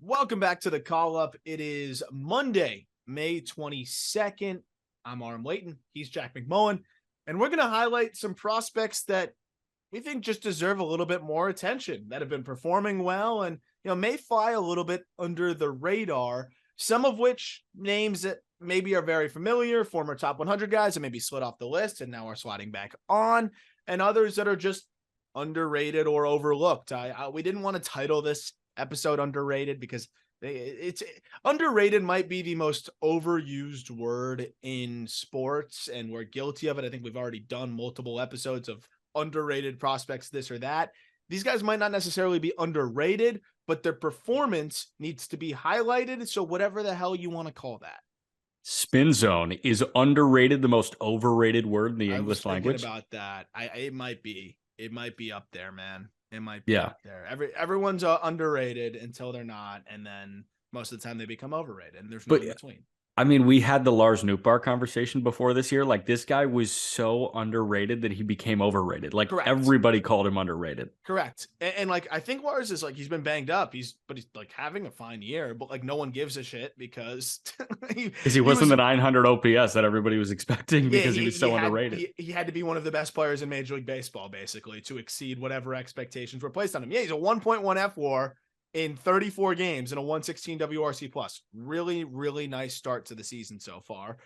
Welcome back to the call up. It is Monday, May 22nd. I'm Aram Layton. He's Jack McMullen. And we're going to highlight some prospects that we think just deserve a little bit more attention, that have been performing well and, may fly a little bit under the radar. Some of which names that maybe are very familiar, former top 100 guys that maybe slid off the list and now are sliding back on, and others that are just underrated or overlooked. We didn't want to title this episode underrated because it's underrated might be the most overused word in sports, and we're guilty of it. I think we've already done multiple episodes of underrated prospects, this or that. These guys might not necessarily be underrated, but their performance needs to be highlighted. So whatever the hell you want to call that. Spin zone is underrated, the most overrated word in the English language. About that. It might be up there, man. It might be up there. Everyone's underrated until they're not, and then most of the time they become overrated, and there's no in between. I mean, we had the Lars Nootbaar conversation before this year. Like, this guy was so underrated that he became overrated. Like, Correct. Everybody called him underrated. Correct. And like, I think Lars is like, he's been banged up. He's like having a fine year, but like no one gives a shit because he wasn't the 900 OPS that everybody was expecting because he was so underrated. He had to be one of the best players in Major League Baseball, basically, to exceed whatever expectations were placed on him. Yeah, he's a 1.1 F-WAR in 34 games and a 116 WRC plus. Really, really nice start to the season so far.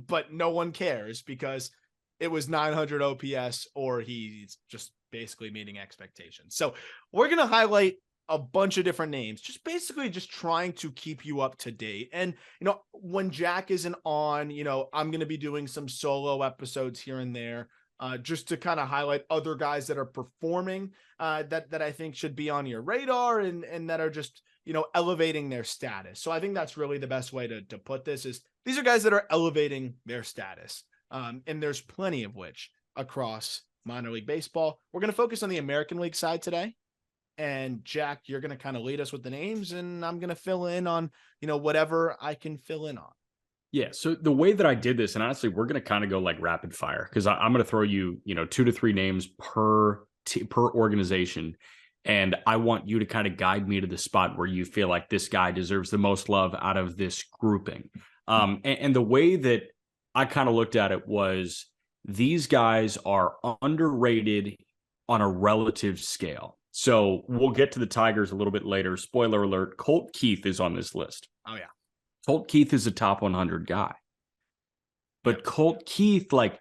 But no one cares because it was 900 OPS or he's just basically meeting expectations. So we're going to highlight a bunch of different names, just basically just trying to keep you up to date. And, when Jack isn't on, I'm going to be doing some solo episodes here and there. Just to kind of highlight other guys that are performing that I think should be on your radar and that are just, elevating their status. So I think that's really the best way to put this is these are guys that are elevating their status. And there's plenty of which across minor league baseball. We're going to focus on the American League side today. And Jack, you're going to kind of lead us with the names, and I'm going to fill in on, whatever I can fill in on. Yeah. So the way that I did this, and honestly, we're going to kind of go like rapid fire because I'm going to throw you, 2 to 3 names per organization. And I want you to kind of guide me to the spot where you feel like this guy deserves the most love out of this grouping. And the way that I kind of looked at it was these guys are underrated on a relative scale. So we'll get to the Tigers a little bit later. Spoiler alert, Colt Keith is on this list. Oh, yeah. Colt Keith is a top 100 guy. But Colt Keith, like,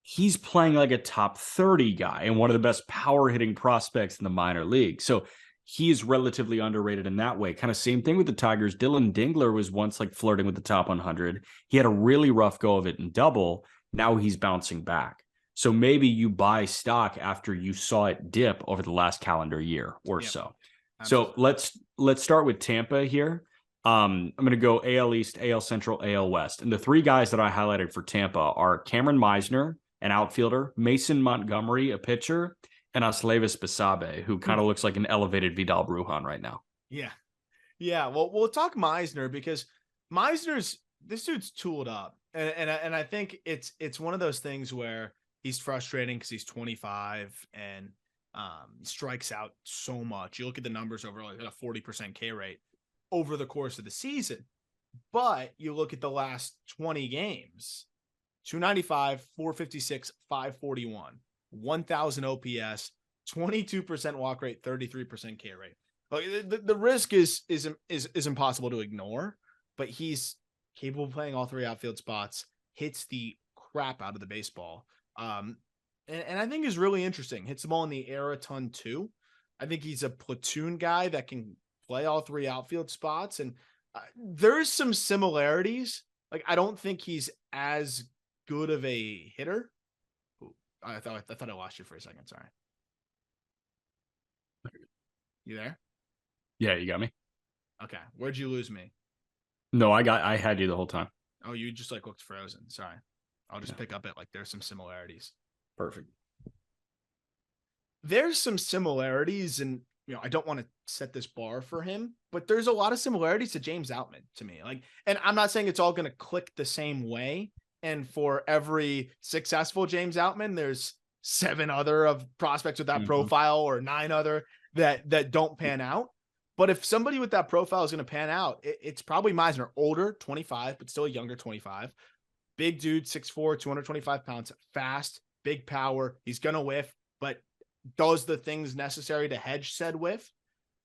he's playing like a top 30 guy and one of the best power hitting prospects in the minor league. So he is relatively underrated in that way. Kind of same thing with the Tigers. Dylan Dingler was once like flirting with the top 100. He had a really rough go of it in double. Now he's bouncing back. So maybe you buy stock after you saw it dip over the last calendar year or so. Absolutely. So let's start with Tampa here. I'm going to go AL East, AL Central, AL West. And the 3 guys that I highlighted for Tampa are Cameron Meisner, an outfielder, Mason Montgomery, a pitcher, and Aslevis Basabe, who kind of looks like an elevated Vidal Brujan right now. Yeah. Yeah. Well, we'll talk Meisner because this dude's tooled up. And I think it's one of those things where he's frustrating because he's 25 and strikes out so much. You look at the numbers over like a 40% K rate over the course of the season, but you look at the last 20 games, 295, 456, 541, 1,000 OPS, 22% walk rate, 33% K rate. Like the risk is impossible to ignore, but he's capable of playing all 3 outfield spots, hits the crap out of the baseball. And I think is really interesting. Hits the ball in the air a ton too. I think he's a platoon guy that can play all 3 outfield spots. And there's some similarities. Like, I don't think he's as good of a hitter. Ooh, I thought I lost you for a second. Sorry. You there? Yeah, you got me. Okay. Where'd you lose me? No, I had you the whole time. Oh, you just like looked frozen. Sorry. I'll just pick up it. Like, there's some similarities. Perfect. There's some similarities, and I don't want to set this bar for him, but there's a lot of similarities to James Outman to me. Like, and I'm not saying it's all going to click the same way. And for every successful James Outman, there's 7 other of prospects with that profile or 9 other that don't pan out. But if somebody with that profile is going to pan out, it's probably Meisner, older, 25, but still a younger 25. Big dude, 6'4", 225 pounds, fast, big power. He's going to whiff, but does the things necessary to hedge said whiff.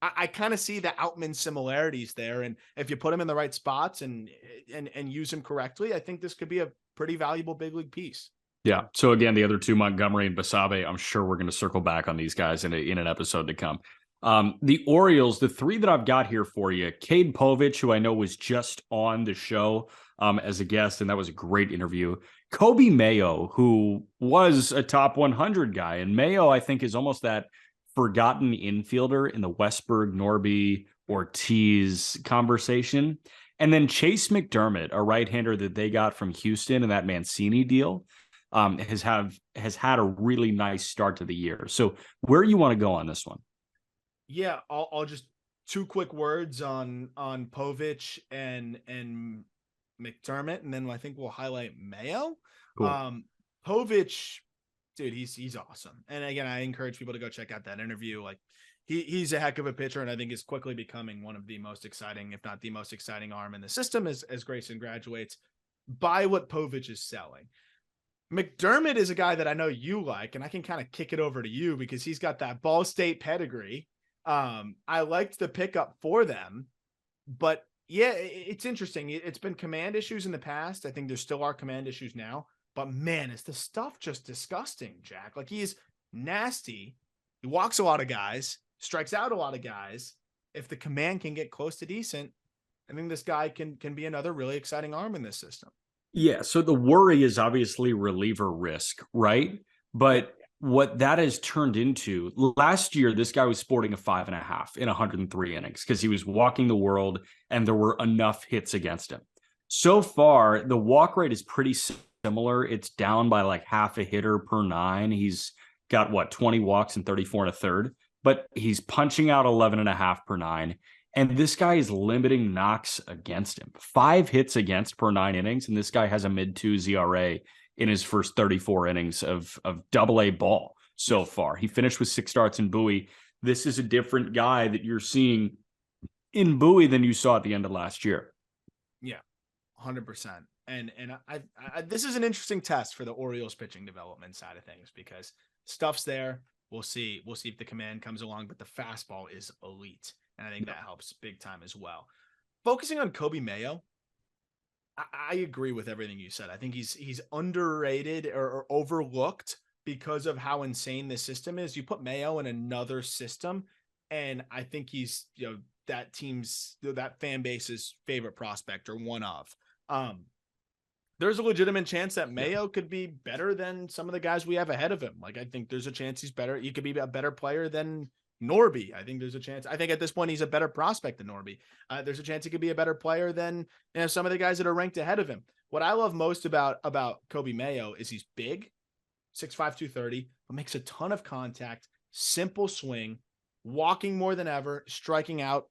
I kind of see the Outman similarities there. And if you put him in the right spots and use him correctly, I think this could be a pretty valuable big league piece. Yeah. So again, the other two, Montgomery and Basabe, I'm sure we're going to circle back on these guys in an episode to come. The Orioles, the three that I've got here for you, Cade Povich, who I know was just on the show as a guest, and that was a great interview. Kobe Mayo, who was a top 100 guy, and Mayo, I think, is almost that forgotten infielder in the Westberg, Norby, Ortiz conversation. And then Chase McDermott, a right-hander that they got from Houston in that Mancini deal, has had a really nice start to the year. So where you want to go on this one? Yeah, I'll just two quick words on Povich and McDermott, and then I think we'll highlight Mayo. Cool. Povich, dude, he's awesome. And again, I encourage people to go check out that interview. Like he's a heck of a pitcher, and I think is quickly becoming one of the most exciting, if not the most exciting arm in the system as Grayson graduates. Buy what Povich is selling. McDermott is a guy that I know you like, and I can kind of kick it over to you because he's got that Ball State pedigree. I liked the pickup for them, but yeah, it's interesting. It's been command issues in the past. I think there still are command issues now, but man, is the stuff just disgusting, Jack. Like he's nasty. He walks a lot of guys, strikes out a lot of guys. If the command can get close to decent, I think this guy can be another really exciting arm in this system. Yeah. So the worry is obviously reliever risk, right? But what that has turned into last year, this guy was sporting a 5.5 in 103 innings because he was walking the world and there were enough hits against him. So far, the walk rate is pretty similar. It's down by like half a hitter per 9. He's got 20 walks and 34 1/3, but he's punching out 11.5 per 9. And this guy is limiting knocks against him. 5 hits against per 9 innings, and this guy has a mid-2 ERA in his first 34 innings of AA ball so far. He finished with 6 starts in Bowie. This is a different guy that you're seeing in Bowie than you saw at the end of last year. Yeah, 100%. And I this is an interesting test for the Orioles pitching development side of things because stuff's there. We'll see if the command comes along, but the fastball is elite. And I think that helps big time as well. Focusing on Kobe Mayo, I agree with everything you said. I think he's underrated or overlooked because of how insane this system is. You put Mayo in another system, and I think he's that team's that fan base's favorite prospect or one of. There's a legitimate chance that Mayo could be better than some of the guys we have ahead of him. Like I think there's a chance he's better. He could be a better player than Norby. I think there's a chance. I think at this point he's a better prospect than Norby. There's a chance he could be a better player than some of the guys that are ranked ahead of him. What I love most about Kobe Mayo is he's big, 6'5", 230, but makes a ton of contact, simple swing, walking more than ever, striking out,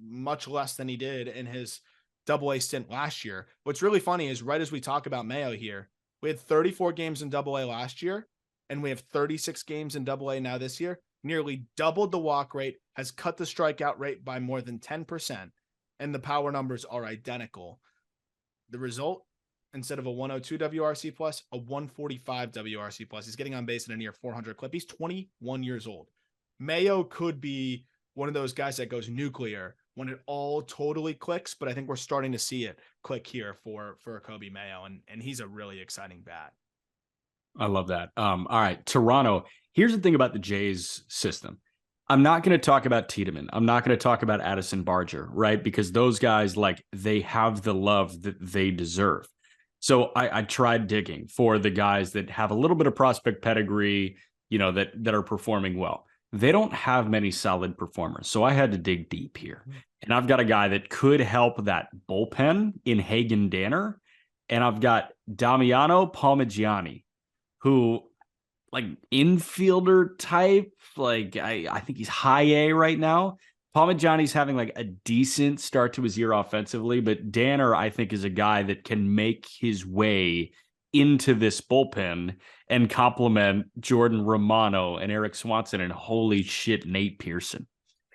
much less than he did in his AA stint last year. What's really funny is right as we talk about Mayo here, we had 34 games in AA last year, and we have 36 games in AA now this year. Nearly doubled the walk rate, has cut the strikeout rate by more than 10%, and the power numbers are identical. The result, instead of a 102 WRC plus, a 145 WRC plus. He's getting on base at a near 400 clip. He's 21 years old. Mayo could be one of those guys that goes nuclear when it all totally clicks, but I think we're starting to see it click here for Kobe Mayo, and he's a really exciting bat. I love that. All right, Toronto. Here's the thing about the Jays system. I'm not going to talk about Tiedemann. I'm not going to talk about Addison Barger, right? Because those guys, they have the love that they deserve. So I tried digging for the guys that have a little bit of prospect pedigree, that are performing well. They don't have many solid performers. So I had to dig deep here. And I've got a guy that could help that bullpen in Hagen Danner. And I've got Damiano Palmigiani, who infielder type, I think he's high A right now. Palmigiani's having a decent start to his year offensively, but Danner, I think, is a guy that can make his way into this bullpen and complement Jordan Romano and Eric Swanson and holy shit, Nate Pearson.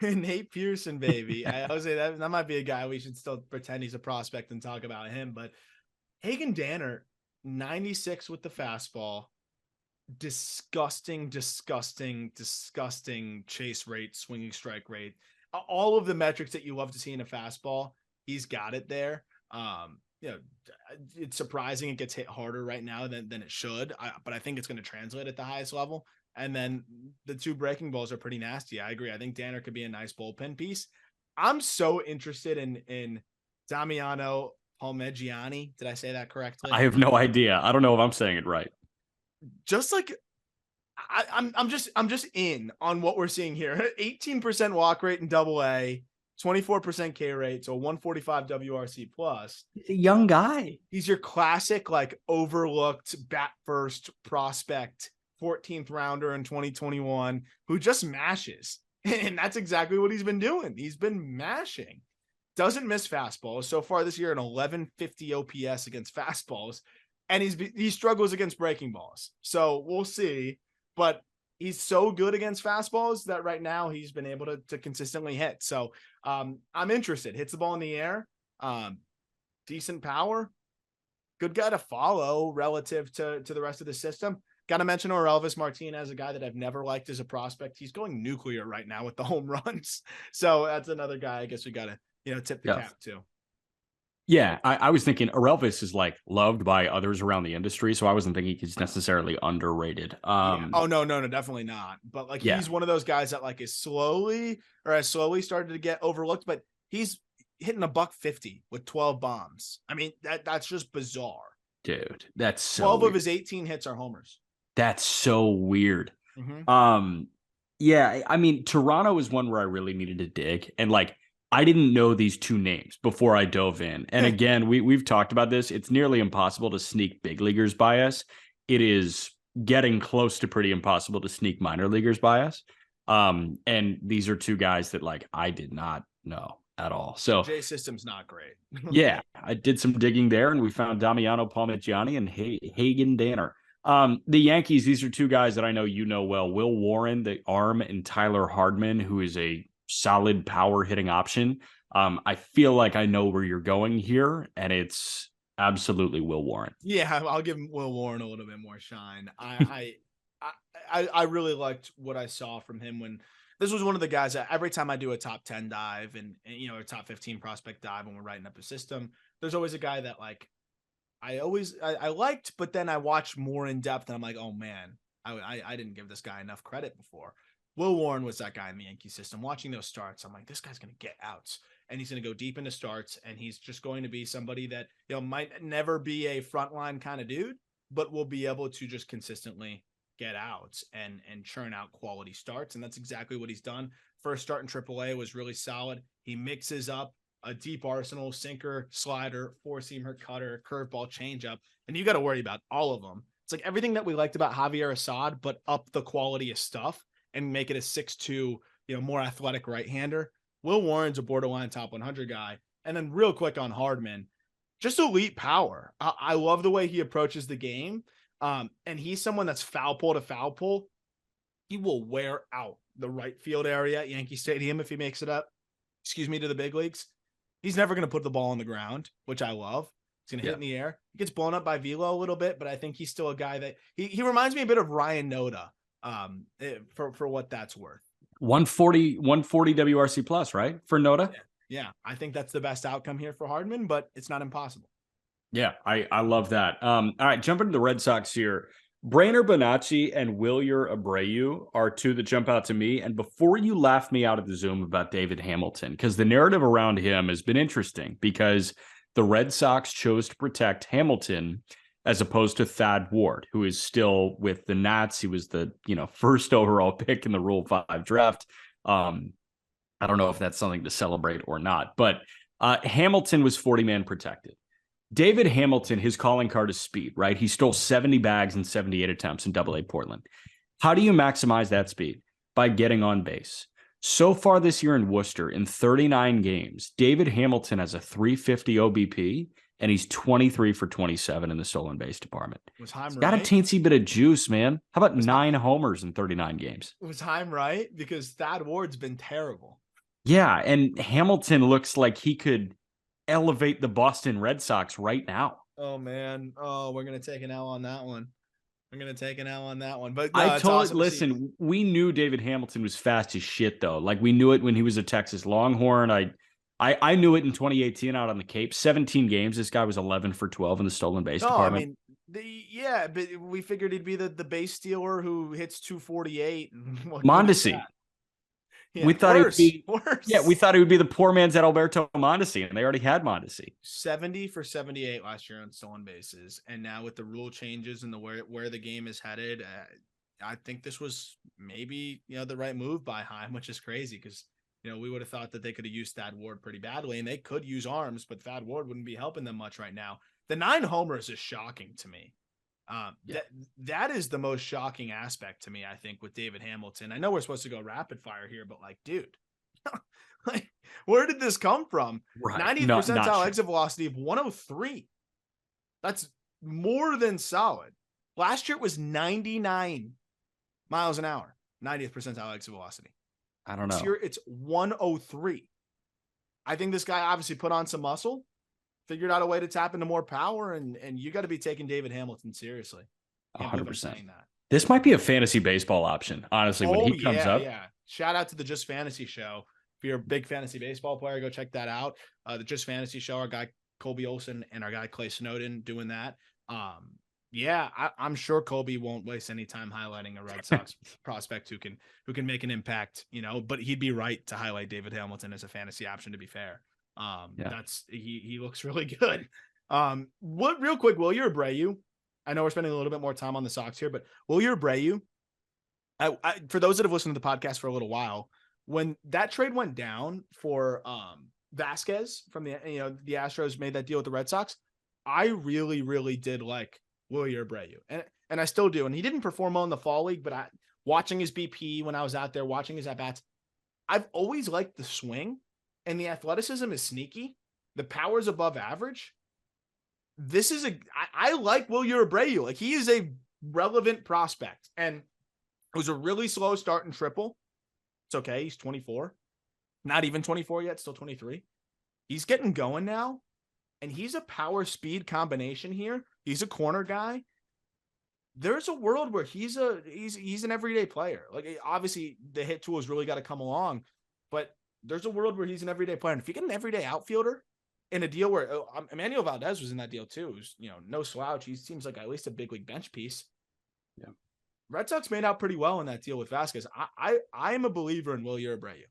Nate Pearson, baby. I would say that might be a guy we should still pretend he's a prospect and talk about him. But Hagen Danner, 96 with the fastball. Disgusting chase rate, swinging strike rate, all of the metrics that you love to see in a fastball. He's got it there. It's surprising it gets hit harder right now than it should, but I think it's going to translate at the highest level. And then the 2 breaking balls are pretty nasty. I agree. I think Danner could be a nice bullpen piece. I'm so interested in Damiano Palmegiani. Did I say that correctly? I have no idea. I don't know if I'm saying it right. Just like I'm just in on what we're seeing here. 18% walk rate in AA, 24% K rate, so 145 WRC plus. He's a young guy. He's your classic, like, overlooked bat first prospect, 14th rounder in 2021, who just mashes. And that's exactly what he's been doing. He's been mashing. Doesn't miss fastballs. So far this year, an 1150 OPS against fastballs. And he struggles against breaking balls. So we'll see. But he's so good against fastballs that right now he's been able to consistently hit. So I'm interested. Hits the ball in the air. Decent power. Good guy to follow relative to the rest of the system. Got to mention Orelvis Martinez, a guy that I've never liked as a prospect. He's going nuclear right now with the home runs. So that's another guy I guess we got to tip the cap to. Yeah, I was thinking Orelvis is like loved by others around the industry, so I wasn't thinking he's necessarily underrated. Yeah. Oh no, definitely not. But like he's one of those guys that like has slowly started to get overlooked, but he's hitting $150 with 12 bombs. I mean, that's just bizarre. Dude, that's so 12 weird. of his 18 hits are homers. That's so weird. Mm-hmm. Yeah, I mean, Toronto is one where I really needed to dig, and like I didn't know these 2 names before I dove in. And again, we've talked about this. It's nearly impossible to sneak big leaguers by us. It is getting close to pretty impossible to sneak minor leaguers by us. And these are 2 guys that like I did not know at all. So J system's not great. Yeah, I did some digging there, and we found Damiano Palmegiani and Hagen Danner. The Yankees, these are 2 guys that I know you know well. Will Warren, the arm, and Tyler Hardman, who is a solid power hitting option. I feel like I know where you're going here, and it's absolutely Will Warren. Yeah, I'll give Will Warren a little bit more shine. I really liked what I saw from him when this was one of the guys that every time I do a top 10 dive and a top 15 prospect dive when we're writing up a system, there's always a guy that like I liked, but then I watch more in depth and I'm like, oh man, I didn't give this guy enough credit before. Will Warren was that guy in the Yankee system. Watching those starts, I'm like, this guy's going to get outs, and he's going to go deep into starts, and he's just going to be somebody that might never be a frontline kind of dude, but will be able to just consistently get outs and churn out quality starts, and that's exactly what he's done. First start in AAA was really solid. He mixes up a deep arsenal: sinker, slider, four-seamer, cutter, curveball, changeup, and you got to worry about all of them. It's like everything that we liked about Javier Assad, but up the quality of stuff and make it a 6'2", more athletic right-hander. Will Warren's a borderline top 100 guy. And then real quick on Hardman, just elite power. I love the way he approaches the game. And he's someone that's foul pole to foul pole. He will wear out the right field area at Yankee Stadium if he makes it up, to the big leagues. He's never going to put the ball on the ground, which I love. He's going to hit in the air. He gets blown up by velo a little bit, but I think he's still a guy that he reminds me a bit of Ryan Noda. For what that's worth. 140 WRC plus, right? For Noda? Yeah. I think that's the best outcome here for Hardman, but it's not impossible. Yeah, I love that. All right, jumping to the Red Sox here. Brainer Bonacci and Wilyer Abreu are 2 that jump out to me. And before you laugh me out of the Zoom about David Hamilton, because the narrative around him has been interesting because the Red Sox chose to protect Hamilton as opposed to Thad Ward, who is still with the Nats. He was the first overall pick in the Rule 5 draft. I don't know if that's something to celebrate or not, but Hamilton was 40-man protected. David Hamilton, his calling card is speed, right? He stole 70 bags in 78 attempts in AA Portland. How do you maximize that speed? By getting on base. So far this year in Worcester, in 39 games, David Hamilton has a 350 OBP, and he's 23 for 27 in the stolen base department. Was Heim got a teensy bit of juice, man. How about 9 homers in 39 games? Was Heim right? Because Thad Ward's been terrible Yeah, and Hamilton looks like he could elevate the Boston Red Sox right now. Oh man. Oh, we're gonna take an L on that one. We're gonna take an L on that one. But I no, it's totally awesome to see. listen. We knew David Hamilton was fast as shit, though. Like we knew it when he was a Texas Longhorn. I knew it in 2018 out on the Cape. 17 games. This guy was 11 for 12 in the stolen base No, I department. mean yeah, but we figured he'd be the base stealer who hits 248. What good is Mondesi. that? Yeah, We thought he would worse, be. Yeah, we worse. thought he would be the poor man's Alberto Mondesi, and they already had Mondesi. 70 for 78 last year on stolen bases, and now with the rule changes and the where the game is headed, I think this was maybe the right move by Heim, which is crazy because we would have thought that they could have used Thad Ward pretty badly, and they could use arms, but Thad Ward wouldn't be helping them much right now. The 9 homers is shocking to me. Yeah. That is the most shocking aspect to me, I think, with David Hamilton. I know we're supposed to go rapid fire here, but like, dude, like, where did this come from? Right. 90th Not percentile sure. exit velocity of 103. That's more than solid. Last year it was 99 miles an hour, 90th percentile exit velocity. I don't know. This year it's 103. I think this guy obviously put on some muscle, figured out a way to tap into more power, and you got to be taking David Hamilton seriously. 100%. This might be a fantasy baseball option, honestly, when he comes up. Yeah. Shout out to the Just Fantasy Show. If you're a big fantasy baseball player, go check that out. The Just Fantasy Show, our guy Colby Olson and our guy Clay Snowden doing that. Yeah, I'm sure Colby won't waste any time highlighting a Red Sox prospect who can make an impact, but he'd be right to highlight David Hamilton as a fantasy option, to be fair. That's he looks really good. What real quick, Wilyer Abreu? I know we're spending a little bit more time on the Sox here, but Wilyer Abreu, for those that have listened to the podcast for a little while, when that trade went down for Vasquez from the Astros made that deal with the Red Sox, I really, really did like Wilyer Abreu, and I still do. And he didn't perform well in the fall league, but watching his BP when I was out there, watching his at bats, I've always liked the swing, and the athleticism is sneaky. The power's above average. This is I like Wilyer Abreu. Like, he is a relevant prospect, and it was a really slow start in triple. It's okay. He's 24, not even 24 yet, still 23. He's getting going now, and he's a power speed combination here. He's a corner guy. There's a world where he's an everyday player. Like, obviously the hit tool has really got to come along, but there's a world where he's an everyday player. And if you get an everyday outfielder in a deal where Emmanuel Valdez was in that deal too, who's, no slouch. He seems like at least a big league bench piece. Yeah. Red Sox made out pretty well in that deal with Vasquez. I am a believer in Wilyer Abreu.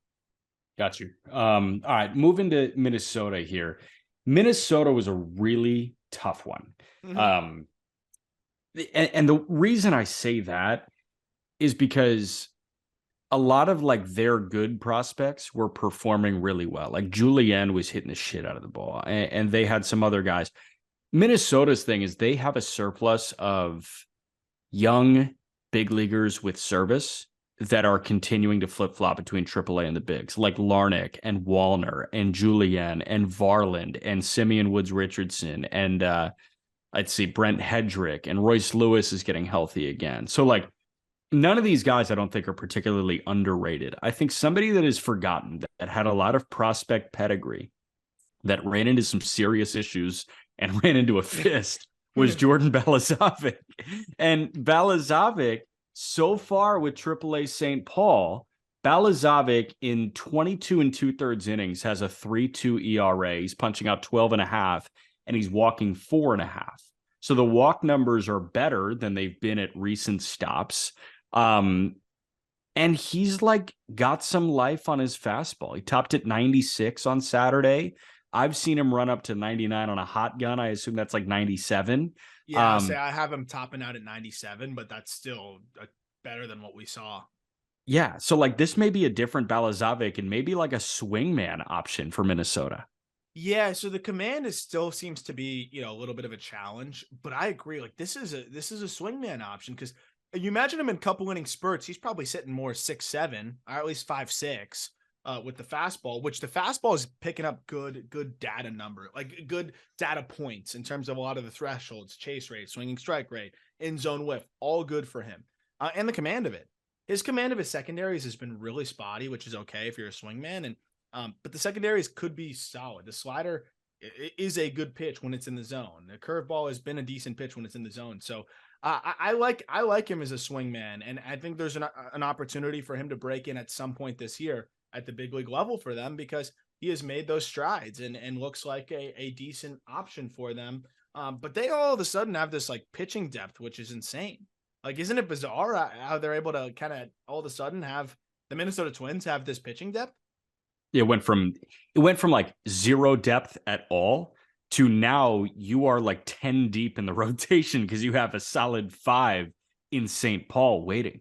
Got you. All right, moving to Minnesota here. Minnesota was a really tough one. Mm-hmm. And the reason I say that is because a lot of like their good prospects were performing really well. Like Julien was hitting the shit out of the ball, and they had some other guys. Minnesota's thing is they have a surplus of young big leaguers with service that are continuing to flip-flop between AAA and the bigs, like Larnach and Wallner and Julien and Varland and Simeon Woods Richardson and I'd see Brent Hedrick, and Royce Lewis is getting healthy again. So like, none of these guys I don't think are particularly underrated. I think somebody that is forgotten, that had a lot of prospect pedigree, that ran into some serious issues and ran into a fist, was Jordan Balazovic. And Balazovic, so far with AAA St. Paul, Balazovic in 22 2/3 innings has a 3.2 ERA. He's punching out 12.5, and he's walking 4.5. So the walk numbers are better than they've been at recent stops. And he's like got some life on his fastball. He topped at 96 on Saturday. I've seen him run up to 99 on a hot gun. I assume that's like 97. Yeah, I have him topping out at 97, but that's still better than what we saw. Yeah, so like this may be a different Balazovic and maybe like a swingman option for Minnesota. Yeah, so the command still seems to be, a little bit of a challenge, but I agree. Like, this is a swingman option, because you imagine him in couple inning spurts, he's probably sitting more 6-7, or at least 5-6 with the fastball, which the fastball is picking up good data number, like good data points in terms of a lot of the thresholds, chase rate, swinging strike rate, in zone whiff, all good for him. And the command of it. His command of his secondaries has been really spotty, which is okay if you're a swingman. And But the secondaries could be solid. The slider is a good pitch when it's in the zone. The curveball has been a decent pitch when it's in the zone. So I like him as a swing man, and I think there's an opportunity for him to break in at some point this year at the big league level for them, because he has made those strides and looks like a decent option for them. But they all of a sudden have this like pitching depth, which is insane. Like, isn't it bizarre how they're able to kind of all of a sudden have the Minnesota Twins have this pitching depth? It went from like zero depth at all to now you are like 10 deep in the rotation because you have a solid 5 in St. Paul waiting.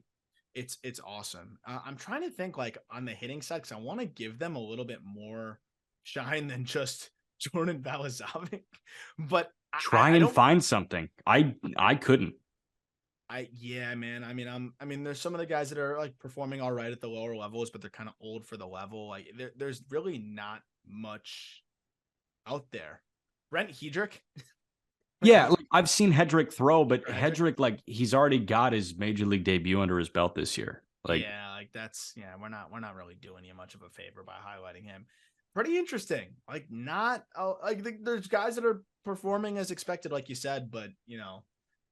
It's awesome. I'm trying to think like on the hitting side, because I want to give them a little bit more shine than just Jordan Balazovic. But Try and find something. I couldn't. Yeah, man. I mean, there's some of the guys that are like performing all right at the lower levels, but they're kind of old for the level. Like there's really not much out there. Brent Hedrick. Yeah, like, I've seen Hedrick throw, but Hedrick, like he's already got his major league debut under his belt this year. Like, yeah, like we're not really doing you much of a favor by highlighting him. Pretty interesting. Like there's guys that are performing as expected, like you said, but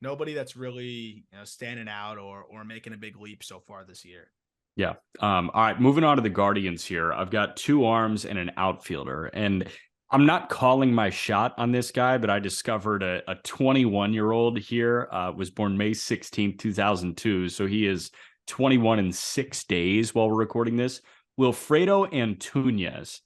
nobody that's really standing out or making a big leap so far this year. Yeah. All right, moving on to the Guardians here. I've got 2 arms and an outfielder, and I'm not calling my shot on this guy, but I discovered a 21-year-old here, was born May 16th, 2002. So he is 21 in 6 days while we're recording this. Wilfredo Antunez.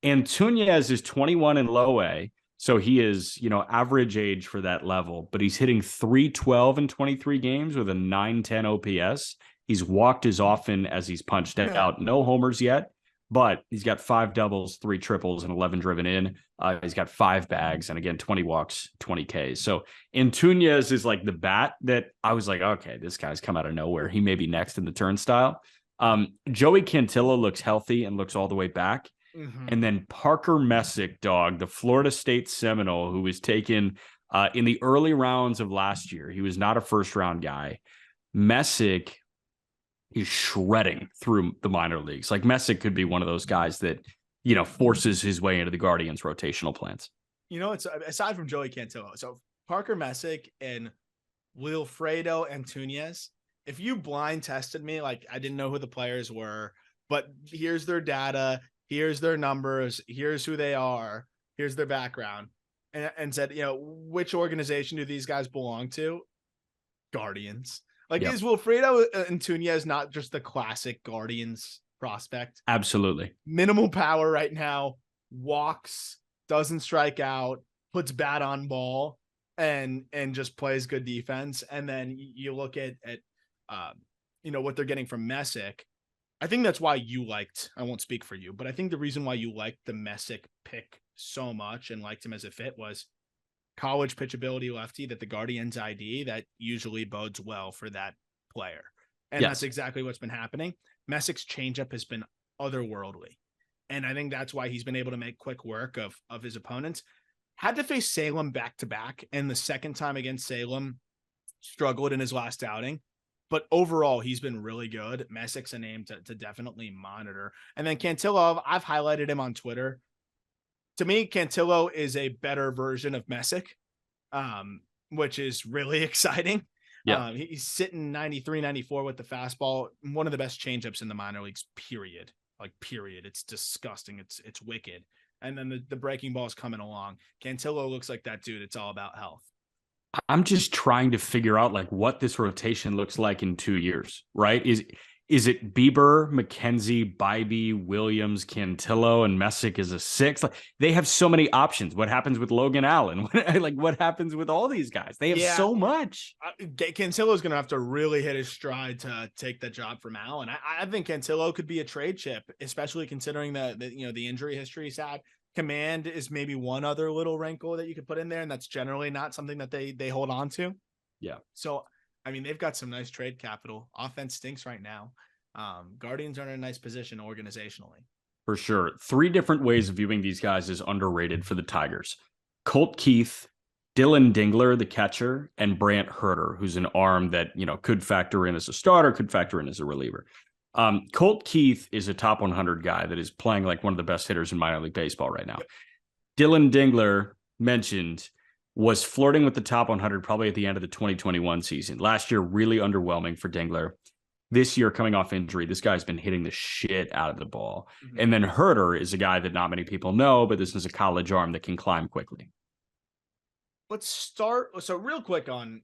Antunez is 21 in low A. So he is, average age for that level, but he's hitting .312 in 23 games with a .910 OPS. He's walked as often as he's punched out. No homers yet, but he's got 5 doubles, 3 triples, and 11 driven in. He's got 5 bags, and again, 20 walks, 20 Ks. So Antunez is like the bat that I was like, okay, this guy's come out of nowhere. He may be next in the turnstile. Joey Cantillo looks healthy and looks all the way back. Mm-hmm. And then Parker Messick, the Florida State Seminole, who was taken in the early rounds of last year. He was not a first-round guy. Messick is shredding through the minor leagues. Like, Messick could be one of those guys that, forces his way into the Guardians' rotational plans. It's aside from Joey Cantillo, so Parker Messick and Wilfredo Antunez, if you blind tested me, like I didn't know who the players were, but here's their data, here's their numbers, here's who they are, here's their background, and said, which organization do these guys belong to? Guardians. Like, Is Wilfredo Antunez not just the classic Guardians prospect? Absolutely. Minimal power right now, walks, doesn't strike out, puts bat on ball, and just plays good defense. And then you look at what they're getting from Messick. I think that's why I won't speak for you, but I think the reason why you liked the Messick pick so much and liked him as a fit was college pitchability lefty that the Guardians ID that usually bodes well for that player. And That's exactly what's been happening. Messick's changeup has been otherworldly. And I think that's why he's been able to make quick work of his opponents. Had to face Salem back-to-back, and the second time against Salem struggled in his last outing. But overall, he's been really good. Messick's a name to definitely monitor. And then Cantillo, I've highlighted him on Twitter. To me, Cantillo is a better version of Messick, which is really exciting. Yeah. He's sitting 93, 94 with the fastball. One of the best changeups in the minor leagues, period. Like, period. It's disgusting. It's wicked. And then the breaking ball is coming along. Cantillo looks like that dude. It's all about health. I'm just trying to figure out like what this rotation looks like in 2 years, right? Is it Bieber, McKenzie, Bybee, Williams, Cantillo, and Messick is a 6? Like, they have so many options. What happens with Logan Allen? What happens with all these guys? They have so much. Cantillo's going to have to really hit his stride to take that job from Allen. I think Cantillo could be a trade chip, especially considering the injury history he's had. Command is maybe one other little wrinkle that you could put in there, and that's generally not something that they hold on to. Yeah. So, I mean, they've got some nice trade capital. Offense stinks right now. Guardians are in a nice position organizationally. For sure. 3 different ways of viewing these guys as underrated for the Tigers. Colt Keith, Dylan Dingler, the catcher, and Brant Herter, who's an arm that, could factor in as a starter, could factor in as a reliever. Colt Keith is a top 100 guy that is playing like one of the best hitters in minor league baseball right now. Yep. Dylan Dingler mentioned was flirting with the top 100 probably at the end of the 2021 season. Last year, really underwhelming for Dingler. This year, coming off injury, this guy's been hitting the shit out of the ball. Mm-hmm. And then Herter is a guy that not many people know, but this is a college arm that can climb quickly. Let's start. So real quick on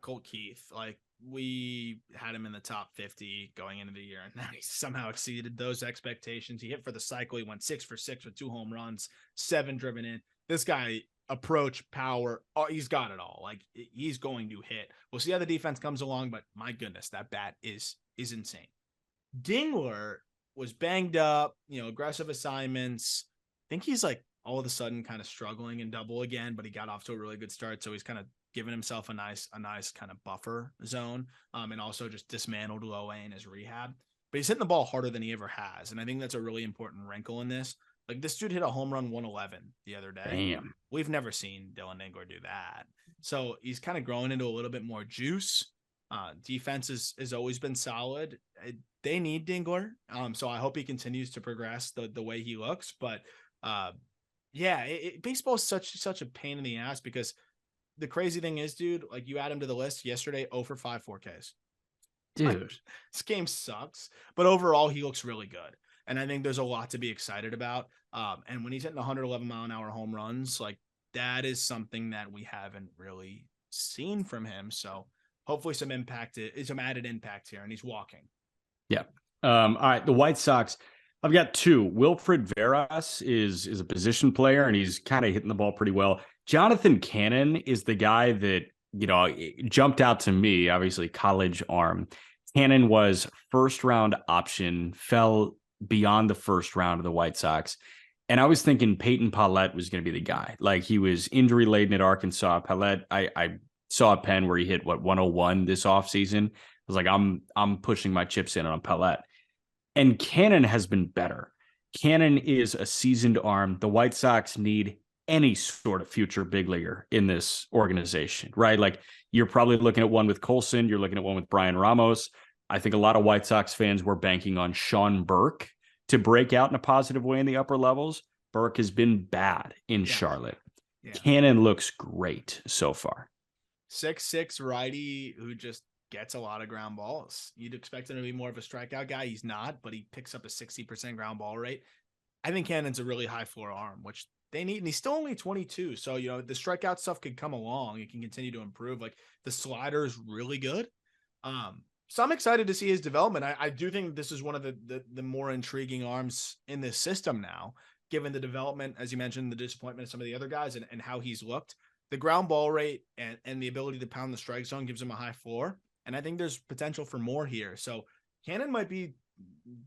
Colt Keith, like we had him in the top 50 going into the year, and now he somehow exceeded those expectations. He hit for the cycle. He went 6 for 6 with 2 home runs, 7 driven in. This guy, approach, power, he's got it all. Like he's going to hit. We'll see how the defense comes along, but my goodness, that bat is insane. Dingler was banged up, aggressive assignments. I think he's like all of a sudden kind of struggling in double again, but he got off to a really good start. So he's kind of giving himself a nice kind of buffer zone, and also just dismantled low A in his rehab. But he's hitting the ball harder than he ever has. And I think that's a really important wrinkle in this. Like this dude hit a home run 111 the other day. Damn. We've never seen Dylan Dingler do that. So he's kind of growing into a little bit more juice. Defense has always been solid. They need Dingler. So I hope he continues to progress the way he looks. But baseball is such a pain in the ass because the crazy thing is, dude, like you add him to the list yesterday, 0 for 5 4Ks. Dude. Like, this game sucks, but overall he looks really good. And I think there's a lot to be excited about. And when he's hitting 111 mile an hour home runs, like that is something that we haven't really seen from him. So hopefully some added impact here, and he's walking. Yeah. All right. The White Sox, I've got 2. Wilfred Veras is a position player, and he's kind of hitting the ball pretty well. Jonathan Cannon is the guy that, jumped out to me, obviously college arm. Cannon was first round option, fell beyond the first round of the White Sox. And I was thinking Peyton Paulette was going to be the guy. Like he was injury laden at Arkansas. Paulette, I saw a pen where he hit 101 this offseason. I was like, I'm pushing my chips in on Paulette. And Cannon has been better. Cannon is a seasoned arm. The White Sox need any sort of future big leaguer in this organization, right? Like you're probably looking at one with Colson. You're looking at one with Brian Ramos. I think a lot of White Sox fans were banking on Sean Burke to break out in a positive way in the upper levels. Burke has been bad in Charlotte. Yeah. Cannon looks great so far. 6'6" righty who just gets a lot of ground balls. You'd expect him to be more of a strikeout guy. He's not, but he picks up a 60% ground ball rate. I think Cannon's a really high floor arm, which they need, and he's still only 22. So, the strikeout stuff could come along. He can continue to improve. Like the slider is really good. So I'm excited to see his development. I do think this is one of the more intriguing arms in this system now, given the development, as you mentioned, the disappointment of some of the other guys and how he's looked. The ground ball rate and the ability to pound the strike zone gives him a high floor. And I think there's potential for more here. So Cannon might be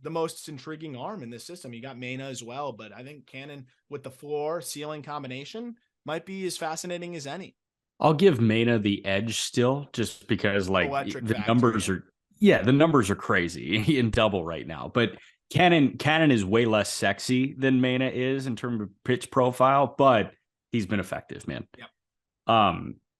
the most intriguing arm in this system. You got Mena as well, but I think Cannon with the floor ceiling combination might be as fascinating as any. I'll give Mena the edge still, just because like Electric the factor, numbers are crazy in double right now. But Cannon is way less sexy than Mena is in terms of pitch profile, but he's been effective, man. Yep.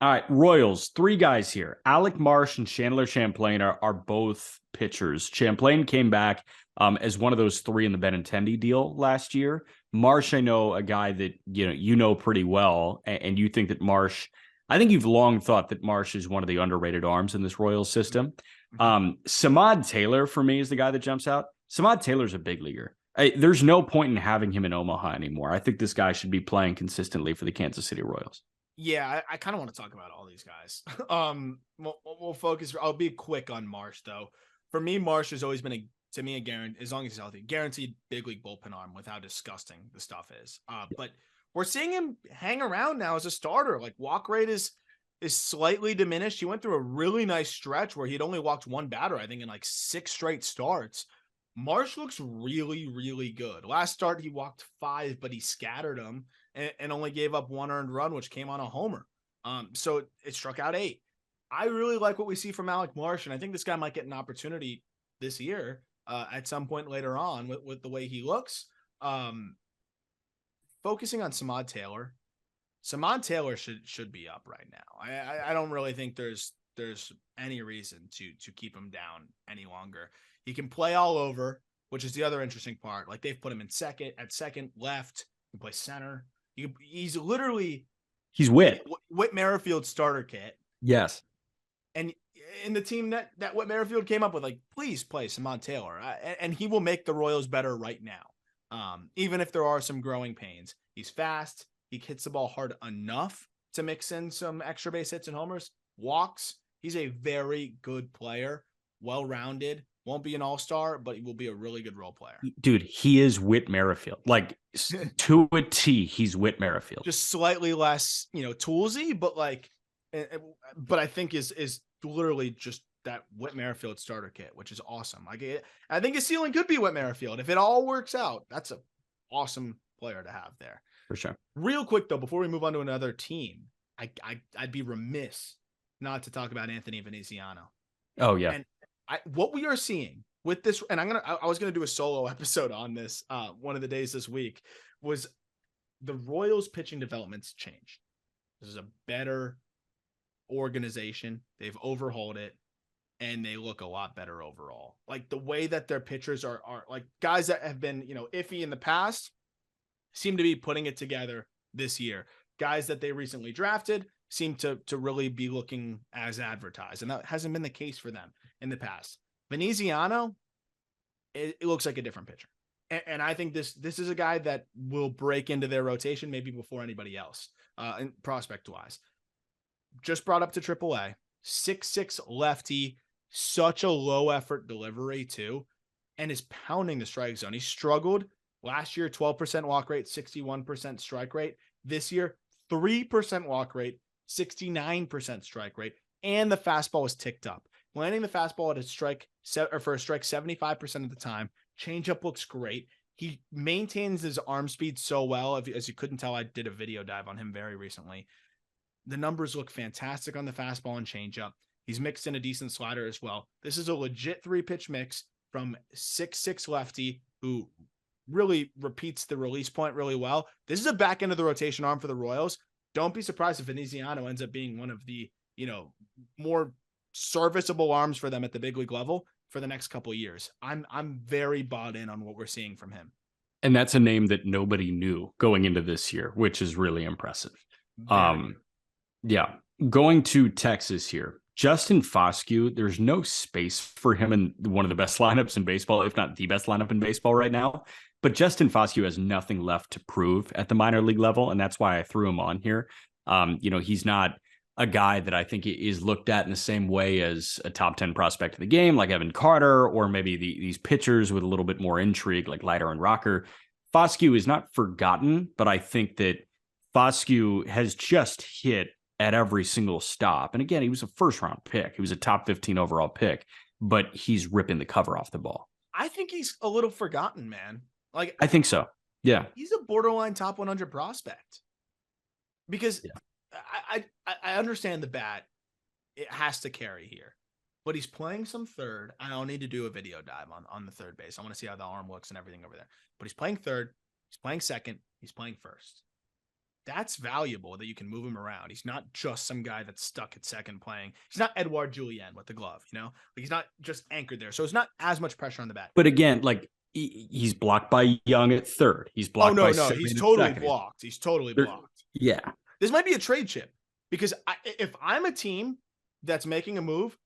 All right, Royals, 3 guys here. Alec Marsh and Chandler Champlain are both pitchers. Champlain came back as one of those 3 in the Benintendi deal last year. Marsh, I know a guy that you know pretty well, and you think that Marsh. I think you've long thought that Marsh is one of the underrated arms in this Royals system. Samad Taylor, for me, is the guy that jumps out. Samad Taylor's a big leaguer. There's no point in having him in Omaha anymore. I think this guy should be playing consistently for the Kansas City Royals. Yeah, I kind of want to talk about all these guys. We'll focus. I'll be quick on Marsh, though. For me, Marsh has always been to me a guarantee, as long as he's healthy, guaranteed big league bullpen arm with how disgusting the stuff is. But we're seeing him hang around now as a starter. Like walk rate is slightly diminished. He went through a really nice stretch where he'd only walked 1 batter, I think, in like 6 straight starts. Marsh looks really, really good. Last start, he walked 5, but he scattered them and only gave up 1 earned run, which came on a homer. So it struck out 8. I really like what we see from Alec Marsh, and I think this guy might get an opportunity this year at some point later on with the way he looks. Focusing on Samad Taylor. Samad Taylor should be up right now. I don't really think there's any reason to keep him down any longer. He can play all over, which is the other interesting part. Like they've put him in second, left. He can play center. He's literally Whit Merrifield's starter kit. Yes. And in the team that Whit Merrifield came up with, like, please play Samon Taylor. And he will make the Royals better right now. Even if there are some growing pains. He's fast. He hits the ball hard enough to mix in some extra base hits and homers. Walks. He's a very good player. Well-rounded. Won't be an all-star, but he will be a really good role player. Dude, he is Whit Merrifield. Like, to a T, he's Whit Merrifield. Just slightly less, toolsy, but I think is literally just that Whit Merrifield starter kit, which is awesome. I think his ceiling could be Whit Merrifield. If it all works out, that's an awesome player to have there. For sure. Real quick, though, before we move on to another team, I'd be remiss not to talk about Anthony Veneziano. Oh, yeah. And what we are seeing with this, and I was going to do a solo episode on this one of the days this week, was the Royals pitching development's changed. This is a better organization. They've overhauled it, and they look a lot better overall. Like the way that their pitchers are like guys that have been, iffy in the past seem to be putting it together this year. Guys that they recently drafted seem to really be looking as advertised, and that hasn't been the case for them in the past. Veneziano, it looks like a different pitcher. And I think this is a guy that will break into their rotation maybe before anybody else, prospect-wise. Just brought up to AAA, 6'6" lefty, such a low-effort delivery too, and is pounding the strike zone. He struggled last year, 12% walk rate, 61% strike rate. This year, 3% walk rate, 69% strike rate, and the fastball was ticked up. Landing the fastball at a strike 75% of the time. Changeup looks great. He maintains his arm speed so well. As you couldn't tell, I did a video dive on him very recently. The numbers look fantastic on the fastball and changeup. He's mixed in a decent slider as well. This is a legit 3-pitch mix from 6'6" lefty who really repeats the release point really well. This is a back end of the rotation arm for the Royals. Don't be surprised if Veneziano ends up being one of the, more serviceable arms for them at the big league level for the next couple of years. I'm very bought in on what we're seeing from him. And that's a name that nobody knew going into this year, which is really impressive. Yeah. Going to Texas here, Justin Foscue, there's no space for him in one of the best lineups in baseball, if not the best lineup in baseball right now. But Justin Foscue has nothing left to prove at the minor league level, and that's why I threw him on here. He's not a guy that I think is looked at in the same way as a top 10 prospect of the game, like Evan Carter, or maybe these pitchers with a little bit more intrigue, like Leiter and Rocker. Foscue is not forgotten, but I think that Foscue has just hit at every single stop. And again, he was a first-round pick. He was a top 15 overall pick, but he's ripping the cover off the ball. I think he's a little forgotten, man. Like I think so. Yeah. He's a borderline top 100 prospect. Because I understand the bat. It has to carry here. But he's playing some third. I don't need to do a video dive on the third base. I want to see how the arm looks and everything over there. But he's playing third. He's playing second. He's playing first. That's valuable that you can move him around. He's not just some guy that's stuck at second playing. He's not Edouard Julien with the glove, Like he's not just anchored there. So it's not as much pressure on the bat. But again, like he's blocked by Young at third. He's blocked by he's totally blocked. He's totally blocked. Yeah. This might be a trade chip because if I'm a team that's making a move,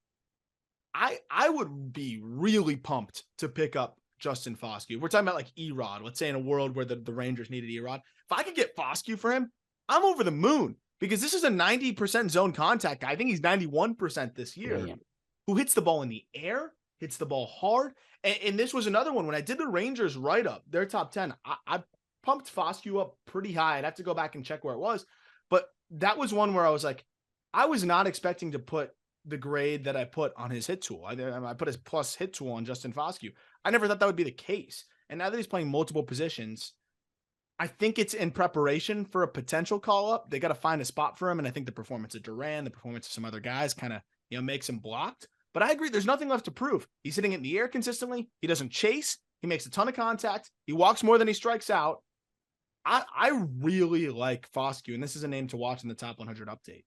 I would be really pumped to pick up Justin Foscue. We're talking about like Erod. Let's say in a world where the Rangers needed Erod. If I could get Foscue for him, I'm over the moon because this is a 90% zone contact guy. I think he's 91% this year. Yeah. Who hits the ball in the air, hits the ball hard. And this was another one. When I did the Rangers write-up, their top 10, I pumped Foscue up pretty high. I'd have to go back and check where it was. But that was one where I was like, I was not expecting to put the grade that I put on his hit tool. I put his plus hit tool on Justin Foscue. I never thought that would be the case. And now that he's playing multiple positions, I think it's in preparation for a potential call-up. They got to find a spot for him. And I think the performance of Duran, the performance of some other guys kind of, makes him blocked. But I agree, there's nothing left to prove. He's hitting it in the air consistently. He doesn't chase. He makes a ton of contact. He walks more than he strikes out. I really like Foscue, and this is a name to watch in the top 100 update.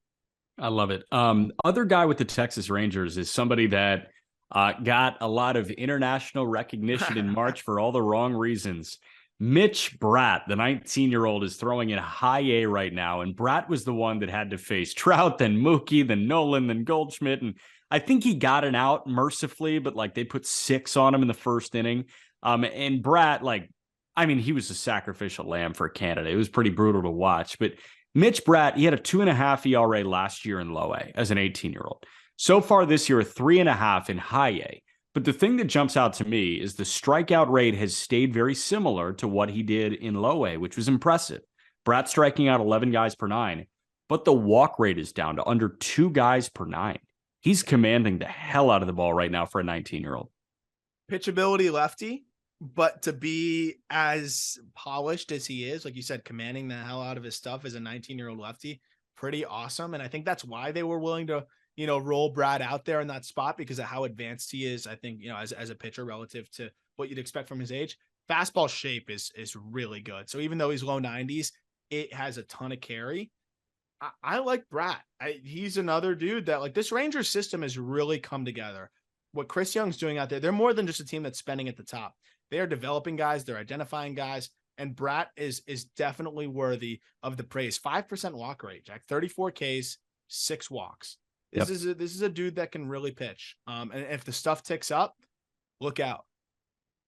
I love it. Other guy with the Texas Rangers is somebody that got a lot of international recognition in March for all the wrong reasons. Mitch Bratt, the 19-year-old, is throwing in high A right now, and Bratt was the one that had to face Trout, then Mookie, then Nolan, then Goldschmidt, and I think he got an out mercifully, but like they put 6 on him in the first inning. And Bratt, like, I mean, he was a sacrificial lamb for Canada. It was pretty brutal to watch, but Mitch Bratt, he had a 2.5 ERA last year in low A as an 18-year-old. So far this year, 3.5 in high A. But the thing that jumps out to me is the strikeout rate has stayed very similar to what he did in low A, which was impressive. Bratt striking out 11 guys per 9, but the walk rate is down to under 2 guys per 9. He's commanding the hell out of the ball right now for a 19-year-old. Pitchability lefty, but to be as polished as he is, like you said, commanding the hell out of his stuff as a 19-year-old lefty, pretty awesome. And I think that's why they were willing to, roll Brad out there in that spot, because of how advanced he is. I think, as a pitcher relative to what you'd expect from his age. Fastball shape is really good. So even though he's low 90s, it has a ton of carry. I like Brad. He's another dude that, like, this Rangers system has really come together. What Chris Young's doing out there, they're more than just a team that's spending at the top. They are developing guys, they're identifying guys, and Bratt is definitely worthy of the praise. 5% walk rate, Jack. 34 Ks, 6 walks. This is a dude that can really pitch. And if the stuff ticks up, look out.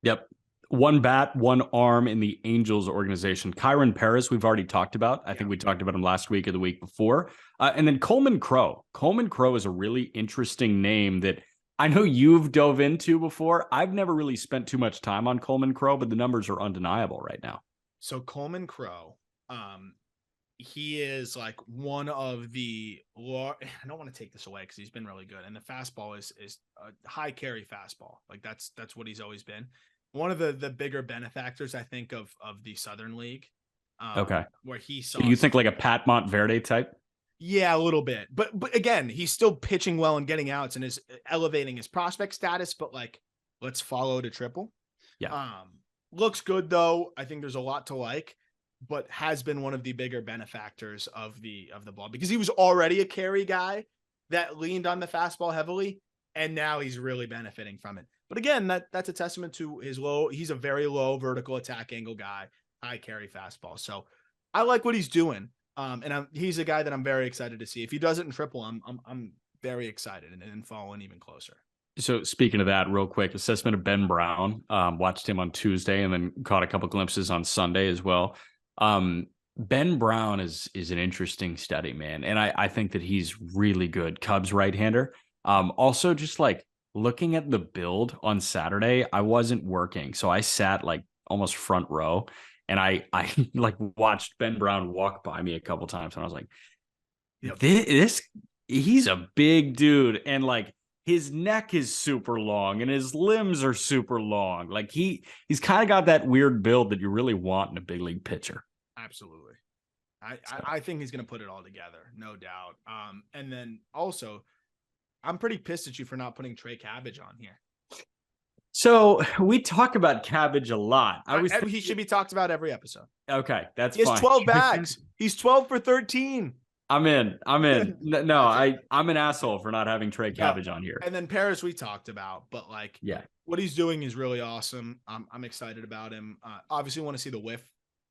Yep. 1 bat, 1 arm in the Angels organization. Kyron Paris, we've already talked about. I think we talked about him last week or the week before. And then Coleman Crow. Coleman Crow is a really interesting name that I know you've dove into before. I've never really spent too much time on Coleman Crow, but the numbers are undeniable right now. So Coleman Crow, he is like one of the, I don't want to take this away because he's been really good. And the fastball is a high carry fastball. Like that's what he's always been. One of the bigger benefactors, I think, of the Southern League. Okay. Where he saw. You think like a Pat Montverde type? Yeah, a little bit. But again, he's still pitching well and getting outs and is elevating his prospect status. But like, let's follow to triple. Yeah. Looks good though. I think there's a lot to like, but has been one of the bigger benefactors of the ball, because he was already a carry guy that leaned on the fastball heavily, and now he's really benefiting from it. But again, that's a testament to his he's a very low vertical attack angle guy, high carry fastball. So I like what he's doing. And he's a guy that I'm very excited to see. If he does it in triple, I'm very excited and following even closer. So speaking of that, real quick, assessment of Ben Brown. Watched him on Tuesday and then caught a couple glimpses on Sunday as well. Ben Brown is an interesting study, man. And I think that he's really good. Cubs right-hander. Also just like looking at the build on Saturday, I wasn't working. So I sat like almost front row, and I like watched Ben Brown walk by me a couple times, and I was like, this he's a big dude, and like his neck is super long and his limbs are super long. Like he's kind of got that weird build that you really want in a big league pitcher. Absolutely. I think he's going to put it all together, no doubt. And then also, I'm pretty pissed at you for not putting Trey Cabbage on here. So we talk about Cabbage a lot. He should be talked about every episode. Okay, that's fine. He has 12 bags. He's 12 for 13. I'm in. No, I'm an asshole for not having Trey Cabbage on here. And then Paris we talked about, but like, what he's doing is really awesome. I'm excited about him. Obviously want to see the whiff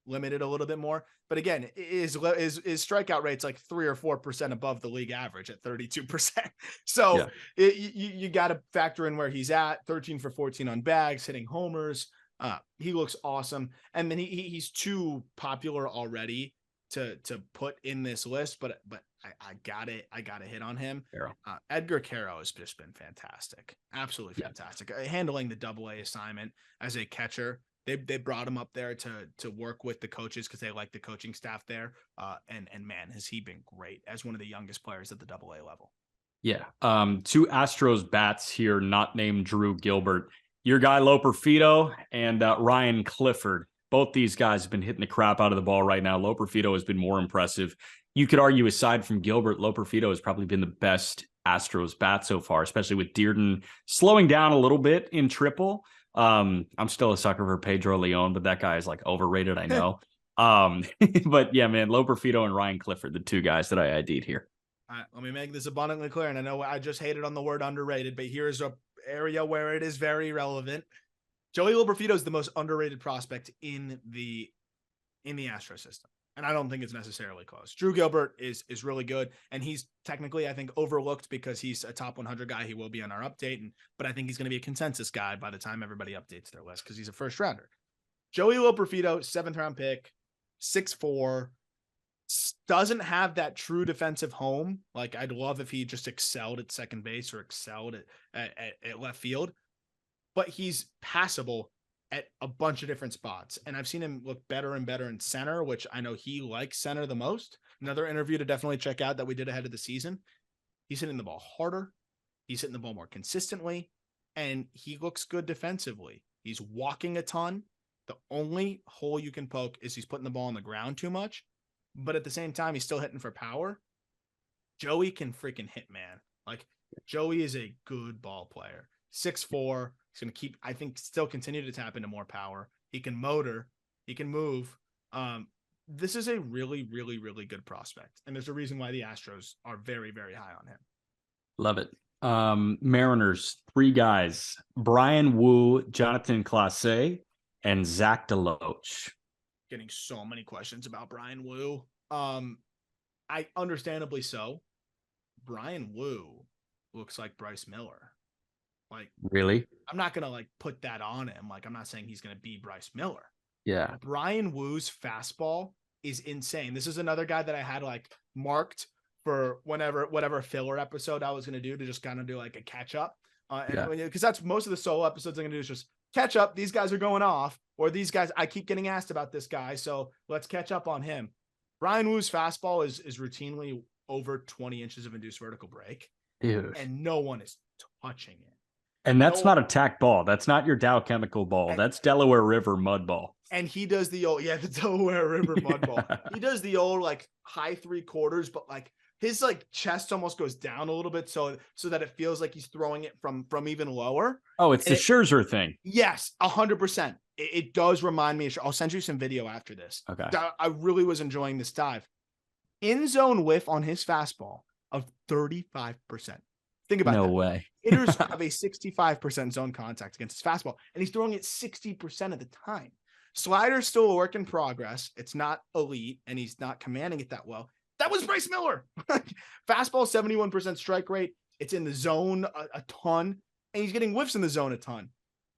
limited a little bit more, but again, his strikeout rate's like 3 or 4% above the league average at 32%. So you got to factor in where he's at. 13 for 14 on bags, hitting homers. He looks awesome, and then he's too popular already to put in this list, but I gotta hit on him. Edgar Caro has just been fantastic, absolutely fantastic. Handling the AA assignment as a catcher. They brought him up there to work with the coaches because they like the coaching staff there. And man, has he been great as one of the youngest players at the AA level. Yeah. 2 Astros bats here, not named Drew Gilbert. Your guy Loperfido and Ryan Clifford. Both these guys have been hitting the crap out of the ball right now. Loperfido has been more impressive. You could argue, aside from Gilbert, Loperfido has probably been the best Astros bat so far, especially with Dearden slowing down a little bit in triple. I'm still a sucker for Pedro Leon, but that guy is like overrated, I know. But yeah, man, Loperfido and Ryan Clifford, the 2 guys that I ID'd here. Let me make this abundantly clear. And I know I just hated on the word underrated, but here's area where it is very relevant. Joey Loperfido is the most underrated prospect in the Astro system. And I don't think it's necessarily close. Drew Gilbert is really good. And he's technically, I think, overlooked because he's a top 100 guy. He will be on our update. But I think he's going to be a consensus guy by the time everybody updates their list because he's a first rounder. Joey Loperfido, 7th round pick, 6'4", doesn't have that true defensive home. Like, I'd love if he just excelled at second base or excelled at left field. But he's passable at a bunch of different spots. And I've seen him look better and better in center, which I know he likes center the most. Another interview to definitely check out that we did ahead of the season. He's hitting the ball harder. He's hitting the ball more consistently. And he looks good defensively. He's walking a ton. The only hole you can poke is he's putting the ball on the ground too much. But at the same time, he's still hitting for power. Joey can freaking hit, man. Like, Joey is a good ball player. 6'4". He's going to keep, I think, still continue to tap into more power. He can motor. He can move. This is a really, really, really good prospect. And there's a reason why the Astros are very, very high on him. Love it. Mariners, 3 guys. Brian Wu, Jonathan Clase, and Zach DeLoach. Getting so many questions about Brian Wu. I understandably so. Brian Wu looks like Bryce Miller. Like, really? I'm not going to like put that on him. Like, I'm not saying he's going to be Bryce Miller. Yeah. Brian Wu's fastball is insane. This is another guy that I had like marked for whatever filler episode I was going to do to just kind of do like a catch up. Because that's most of the solo episodes I'm going to do is just catch up. These guys are going off, or these guys, I keep getting asked about this guy. So let's catch up on him. Brian Wu's fastball is routinely over 20 inches of induced vertical break. Dude. And no one is touching it. And that's not a tack ball. That's not your Dow Chemical ball. That's Delaware River mud ball. And he does the old, the Delaware River mud ball. He does the old like high 3/4, but like his like chest almost goes down a little bit so that it feels like he's throwing it from even lower. Oh, it's the Scherzer thing. Yes, 100%. It does remind me. I'll send you some video after this. Okay. I really was enjoying this dive. In zone whiff on his fastball of 35%. Think about that. No way. Hitters have a 65% zone contact against his fastball, and he's throwing it 60% of the time. Slider's still a work in progress. It's not elite, and he's not commanding it that well. That was Bryce Miller. Fastball, 71% strike rate. It's in the zone a ton, and he's getting whiffs in the zone a ton.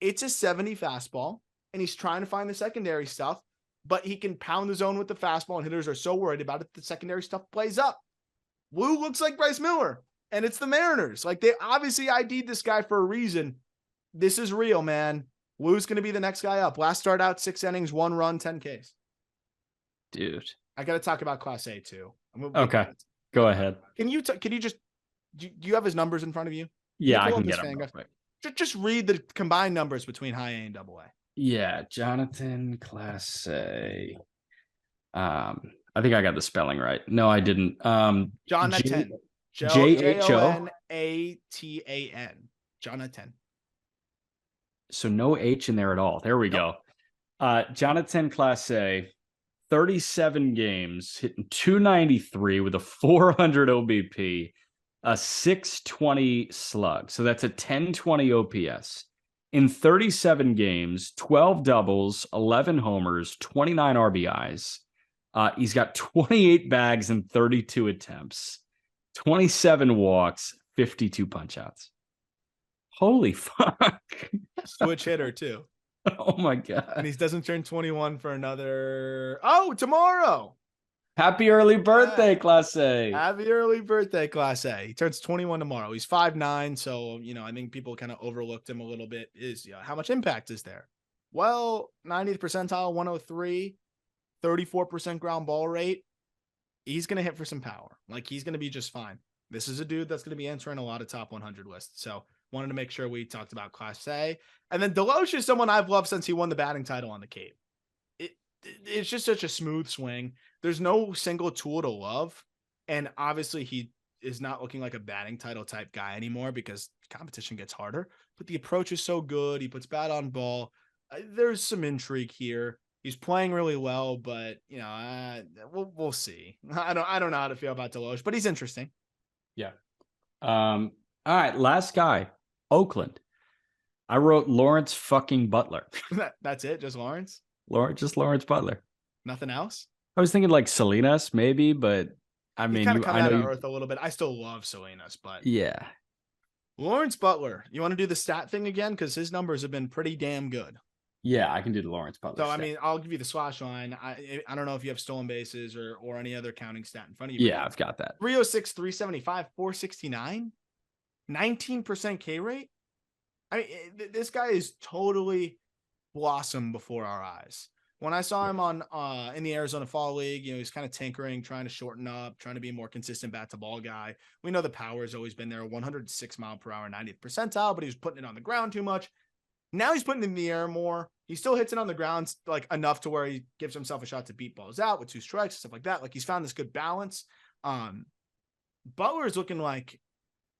It's a 70 fastball, and he's trying to find the secondary stuff, but he can pound the zone with the fastball, and hitters are so worried about it, the secondary stuff plays up. Wu looks like Bryce Miller. And it's the Mariners. Like, they obviously ID'd this guy for a reason. This is real, man. Wu's going to be the next guy up. Last start out, 6 innings, 1 run, 10 Ks. Dude. I got to talk about Class A too. Okay. Go ahead. Can you just, do you have his numbers in front of you? Yeah, I can get them. Just read the combined numbers between high A and double A. Yeah. Jonathan Clase. I think I got the spelling right. No, I didn't. Jonathan. Jonatan. Jonathan. So no H in there at all. There we go. Jonathan Clase, 37 games, hitting 293 with a 400 OBP, a 620 slug. So that's a 1020 OPS. In 37 games, 12 doubles, 11 homers, 29 RBIs. He's got 28 bags and 32 attempts. 27 walks, 52 punch-outs. Holy fuck. Switch hitter, too. Oh, my God. And he doesn't turn 21 for another... tomorrow. Happy early birthday, Class A. Happy early birthday, Class A. He turns 21 tomorrow. He's 5'9", so, I think people kind of overlooked him a little bit. How much impact is there? Well, 90th percentile, 103, 34% ground ball rate. He's going to hit for some power. Like, he's going to be just fine. This is a dude that's going to be entering a lot of top 100 lists. So wanted to make sure we talked about Class A. And then DeLoach is someone I've loved since he won the batting title on the Cape. It's just such a smooth swing. There's no single tool to love. And obviously he is not looking like a batting title type guy anymore because competition gets harder. But the approach is so good. He puts bat on ball. There's some intrigue here. He's playing really well, but we'll see. I don't know how to feel about DeLoach, but he's interesting. Yeah. All right, last guy, Oakland. I wrote Lawrence fucking Butler. That's it, just Lawrence? Lawrence Butler. Nothing else? I was thinking like Salinas maybe, but I He's mean, kind of come I know down to you. earth a little bit. I still love Salinas, but Yeah. Lawrence Butler, you want to do the stat thing again? Because his numbers have been pretty damn good. Yeah, I can do the Lawrence Butler So, I stat. mean, I'll give you the slash line. I don't know if you have stolen bases or any other counting stat in front of you. Yeah, I've got that. 306, 375, 469, 19% K rate. I mean, this guy is totally blossomed before our eyes. When I saw him on in the Arizona Fall League, he's kind of tinkering, trying to shorten up, trying to be a more consistent bat to ball guy. We know the power has always been there, 106 mile per hour, 90th percentile, but he was putting it on the ground too much. Now he's putting it in the air more. He still hits it on the ground like enough to where he gives himself a shot to beat balls out with 2 strikes, stuff like that. Like he's found this good balance. Butler is looking like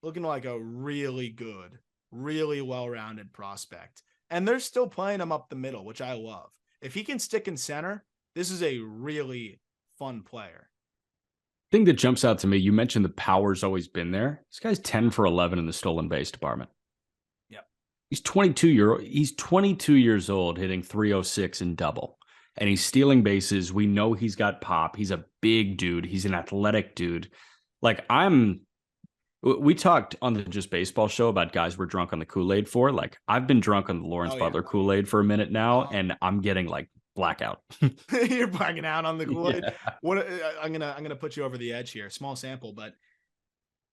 a really good, really well-rounded prospect. And they're still playing him up the middle, which I love. If he can stick in center, this is a really fun player. Thing that jumps out to me, you mentioned the power's always been there. This guy's 10 for 11 in the stolen base department. Yep. He's 22 years old, hitting 306 in double. And he's stealing bases. We know he's got pop. He's a big dude. He's an athletic dude. Like we talked on the Just Baseball show about guys we're drunk on the Kool-Aid for. Like I've been drunk on the Lawrence Butler Kool-Aid for a minute now, and I'm getting like blackout. You're blacking out on the Kool-Aid. Yeah. What I'm gonna put you over the edge here. Small sample, but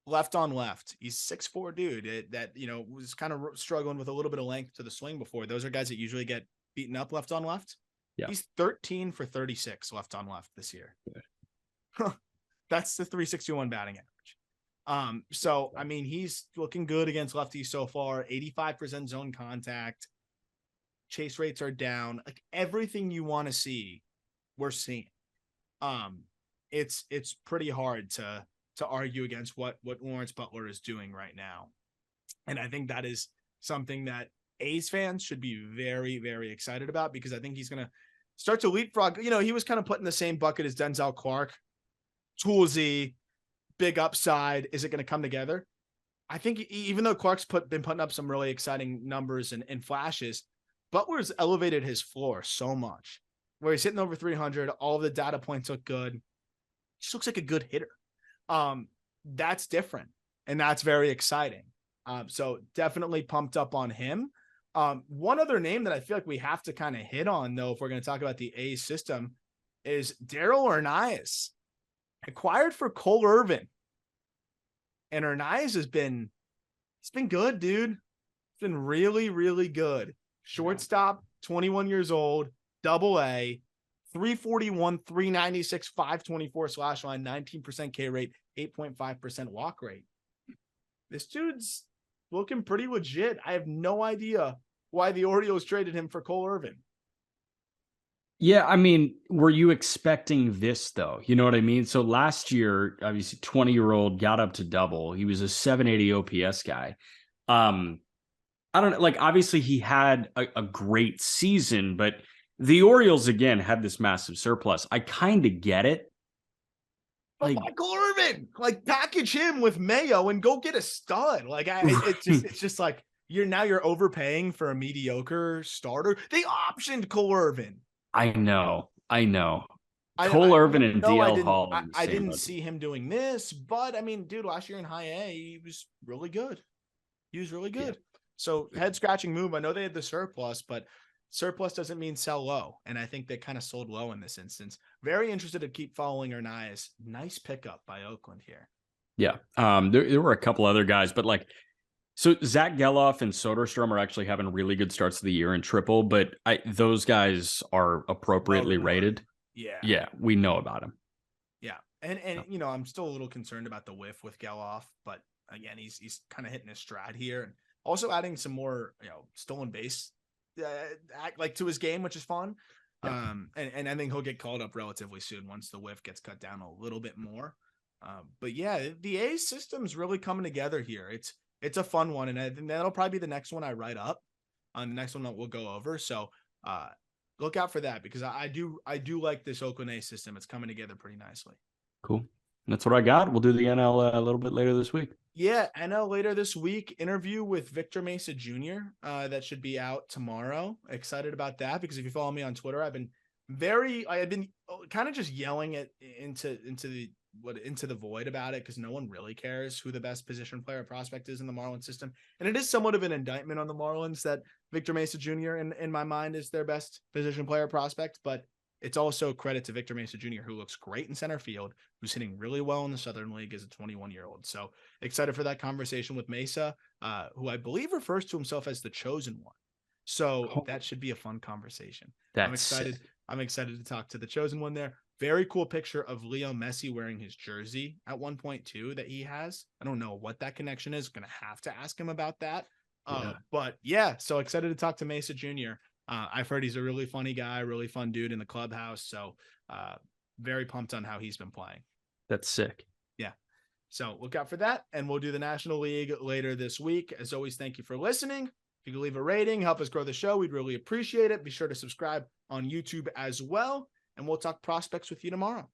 left on left, he's 6'4" dude that was kind of struggling with a little bit of length to the swing before. Those are guys that usually get beaten up left on left. Yeah. He's 13 for 36 left on left this year. That's the 361 batting average. So I mean, he's looking good against lefties so far. 85% zone contact. Chase rates are down. Like everything you want to see, we're seeing. It's pretty hard to argue against what Lawrence Butler is doing right now. And I think that is something that A's fans should be very, very excited about, because I think he's going to start to leapfrog. He was kind of put in the same bucket as Denzel Clark. Toolsy, big upside. Is it going to come together? I think even though Clark's been putting up some really exciting numbers and flashes, Butler's elevated his floor so much, where he's hitting over 300. All of the data points look good. Just looks like a good hitter. That's different, and that's very exciting. So definitely pumped up on him. One other name that I feel like we have to kind of hit on, though, if we're going to talk about the A's system, is Darryl Hernaiz, acquired for Cole Irvin. And Hernaiz he's been good, dude. It's been really, really good. Shortstop, 21 years old, Double-A, 341, 396, 524 slash line, 19% K rate, 8.5% walk rate. This dude's looking pretty legit. I have no idea why the Orioles traded him for Cole Irvin. Yeah, I mean, were you expecting this, though? You know what I mean? So last year, obviously, 20-year-old got up to double. He was a 780 OPS guy. I don't know. Like, obviously, he had a great season, but the Orioles, again, had this massive surplus. I kind of get it. Like, why Cole Irvin? Like, package him with Mayo and go get a stud. Like, it's just like you're overpaying for a mediocre starter. They optioned Cole Irvin. I know. Cole Irvin and DL Hall. I didn't see him doing this, but I mean, dude, last year in high A, he was really good. Yeah. So head scratching move. I know they had the surplus, but surplus doesn't mean sell low. And I think they kind of sold low in this instance. Very interested to keep following Hernaiz. Nice pickup by Oakland here. Yeah. There were a couple other guys, but like, so Zach Geloff and Soderstrom are actually having really good starts of the year in triple, but those guys are appropriately rated. Yeah. We know about him. Yeah. And I'm still a little concerned about the whiff with Geloff, but again, he's kind of hitting his stride here, and also adding some more, stolen base like to his game, which is fun. Yeah. And I think he'll get called up relatively soon once the whiff gets cut down a little bit more. But yeah, the A's system's really coming together here. It's a fun one, and I think that'll probably be the next one I write up on the next one that we'll go over. So look out for that, because I do like this Oakland A's system. It's coming together pretty nicely. Cool. That's what I got. We'll do the NL a little bit later this week. Yeah, NL later this week, interview with Victor Mesa Jr. That should be out tomorrow. Excited about that because if you follow me on Twitter, I've been kind of just yelling it into the void about it because no one really cares who the best position player prospect is in the Marlins system. And it is somewhat of an indictment on the Marlins that Victor Mesa Jr. in my mind is their best position player prospect, but it's also a credit to Victor Mesa Jr., who looks great in center field, who's hitting really well in the Southern League as a 21-year-old. So excited for that conversation with Mesa, who I believe refers to himself as the chosen one. So that should be a fun conversation. I'm excited. I'm excited to talk to the chosen one there. Very cool picture of Leo Messi wearing his jersey at 1.2 that he has. I don't know what that connection is. Going to have to ask him about that. But yeah, so excited to talk to Mesa Jr. I've heard he's a really funny guy, really fun dude in the clubhouse. So very pumped on how he's been playing. That's sick. Yeah. So look out for that. And we'll do the National League later this week. As always, thank you for listening. If you could leave a rating, help us grow the show, we'd really appreciate it. Be sure to subscribe on YouTube as well. And we'll talk prospects with you tomorrow.